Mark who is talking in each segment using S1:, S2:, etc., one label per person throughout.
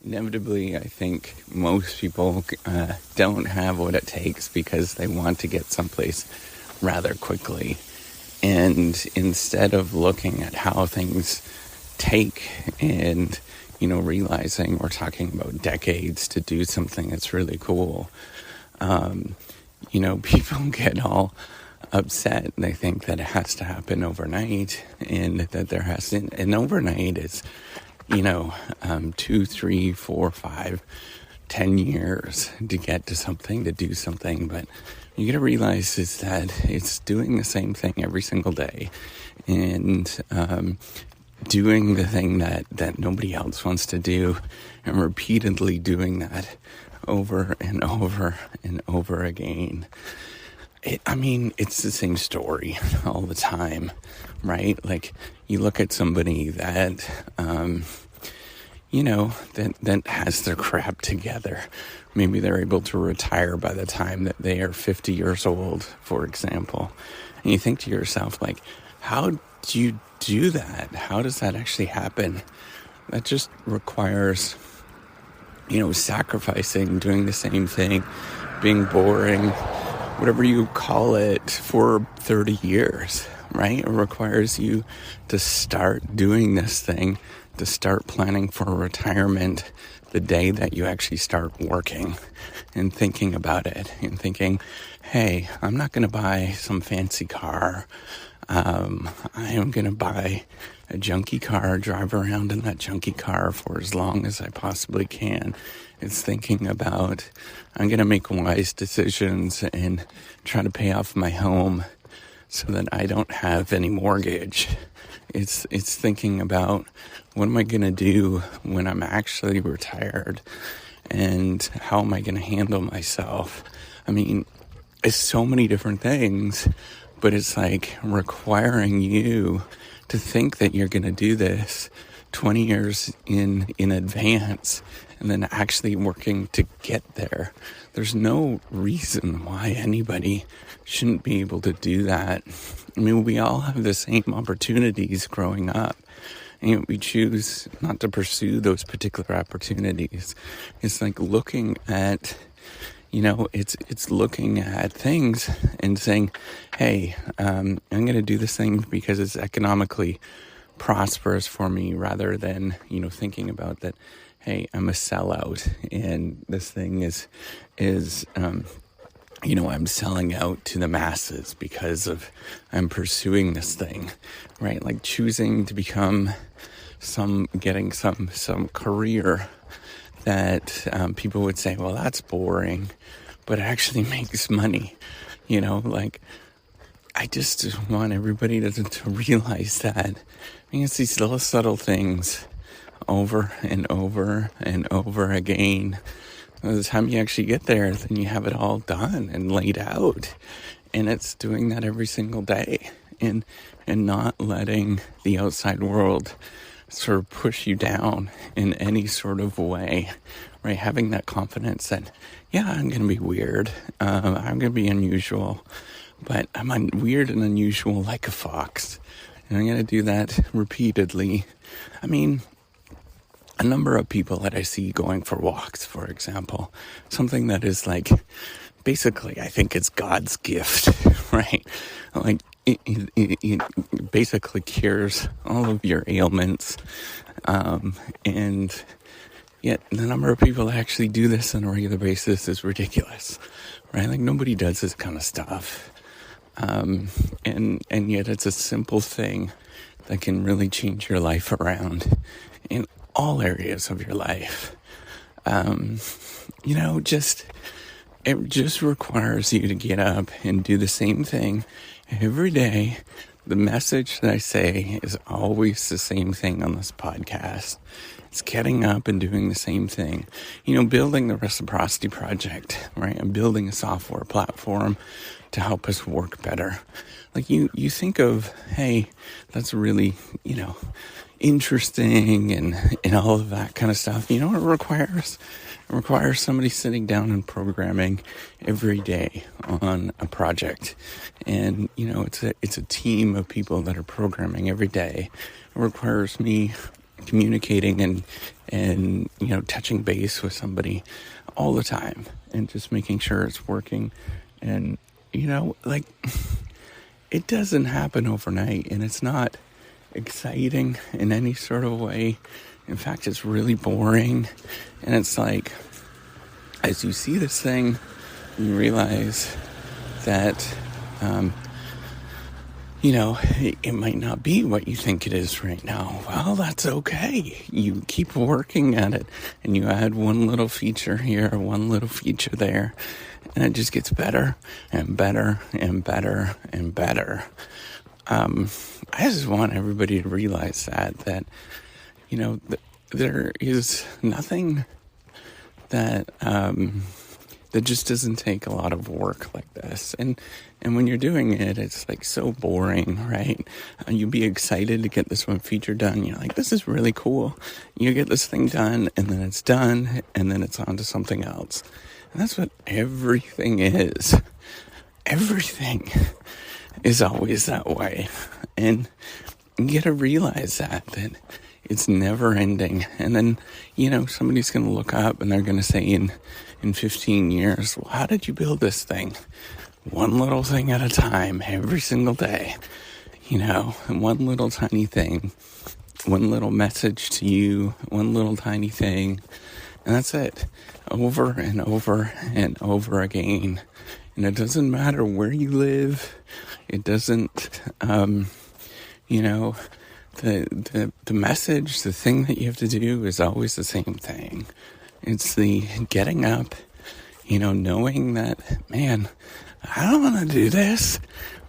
S1: inevitably, I think most people don't have what it takes because they want to get someplace rather quickly. And instead of looking at how things take and, realizing we're talking about decades to do something that's really cool, people get all upset. They think that it has to happen overnight and that there hasn't. And overnight is, 2, 3, 4, 5, 10 years to get to something, to do something. But you got to realize is that it's doing the same thing every single day and doing the thing that nobody else wants to do and repeatedly doing that over and over and over again. It's the same story all the time, right? Like you look at somebody that, that has their crap together. Maybe they're able to retire by the time that they are 50 years old, for example. And you think to yourself, like, how do you do that? How does that actually happen? That just requires, sacrificing, doing the same thing, being boring, whatever you call it, for 30 years, right? It requires you to start doing this thing, to start planning for retirement the day that you actually start working and thinking about it and thinking, hey, I'm not going to buy some fancy car. I am going to buy a junky car, drive around in that junky car for as long as I possibly can. It's thinking about, I'm going to make wise decisions and try to pay off my home so that I don't have any mortgage. It's thinking about, what am I going to do when I'm actually retired? And how am I going to handle myself? It's so many different things, but it's like requiring you to think that you're going to do this 20 years in advance and then actually working to get there. There's no reason why anybody shouldn't be able to do that. We all have the same opportunities growing up. And we choose not to pursue those particular opportunities. It's like looking at, it's looking at things and saying, hey, I'm going to do this thing because it's economically prosperous for me, rather than, thinking about that, hey, I'm a sellout and this thing is I'm selling out to the masses because I'm pursuing this thing, right? Like choosing to become getting some career that people would say, well, that's boring, but it actually makes money, I just want everybody to realize that. It's these little subtle things over and over and over again. By the time you actually get there, then you have it all done and laid out. And it's doing that every single day and not letting the outside world sort of push you down in any sort of way, right? Having that confidence that, yeah, I'm going to be weird. I'm going to be unusual, but I'm weird and unusual like a fox. And I'm going to do that repeatedly. A number of people that I see going for walks, for example, something that is like, basically, I think it's God's gift, right? Like, it basically cures all of your ailments. And yet the number of people that actually do this on a regular basis is ridiculous, right? Like, nobody does this kind of stuff. And yet it's a simple thing that can really change your life around in all areas of your life. It just requires you to get up and do the same thing every day. The message that I say is always the same thing on this podcast. It's getting up and doing the same thing. Building the Reciprocity Project, right? I'm building a software platform to help us work better. Like you think of, hey, that's really, interesting and all of that kind of stuff. You know what it requires? It requires somebody sitting down and programming every day on a project. And, it's a team of people that are programming every day. It requires me communicating and touching base with somebody all the time and just making sure it's working. And like, it doesn't happen overnight, and it's not exciting in any sort of way. In fact, it's really boring. And it's like, as you see this thing, you realize that it might not be what you think it is right now. Well, that's okay. You keep working at it, and you add one little feature here, one little feature there, and it just gets better and better and better and better. I just want everybody to realize that there is nothing that that just doesn't take a lot of work like this. And when you're doing it, it's like so boring, right? You'd be excited to get this one feature done. You're like, this is really cool. You get this thing done, and then it's done, and then it's on to something else. And that's what everything is. Everything is always that way. And you got to realize that it's never ending. And then, somebody's going to look up and they're going to say in 15 years, well, how did you build this thing? One little thing at a time, every single day, and one little tiny thing, one little message to you, one little tiny thing. And that's it, over and over and over again. And it doesn't matter where you live. It doesn't, the message, the thing that you have to do is always the same thing. It's the getting up, knowing that, man, I don't want to do this,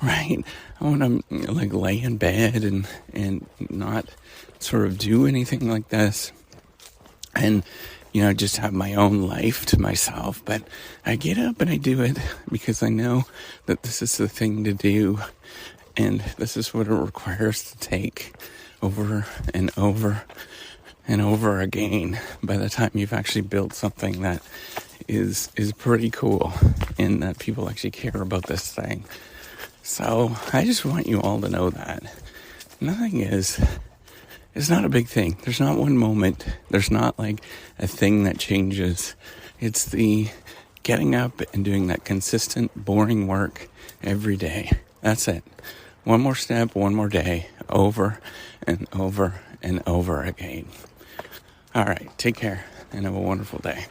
S1: right? I want to lay in bed and not sort of do anything like this. And, just have my own life to myself. But I get up and I do it because I know that this is the thing to do. And this is what it requires to take over and over and over again by the time you've actually built something that is pretty cool and that people actually care about this thing. So I just want you all to know that nothing is... It's not a big thing. There's not one moment. There's not like a thing that changes. It's the getting up and doing that consistent, boring work every day. That's it. One more step, one more day, over and over and over again. All right, take care and have a wonderful day.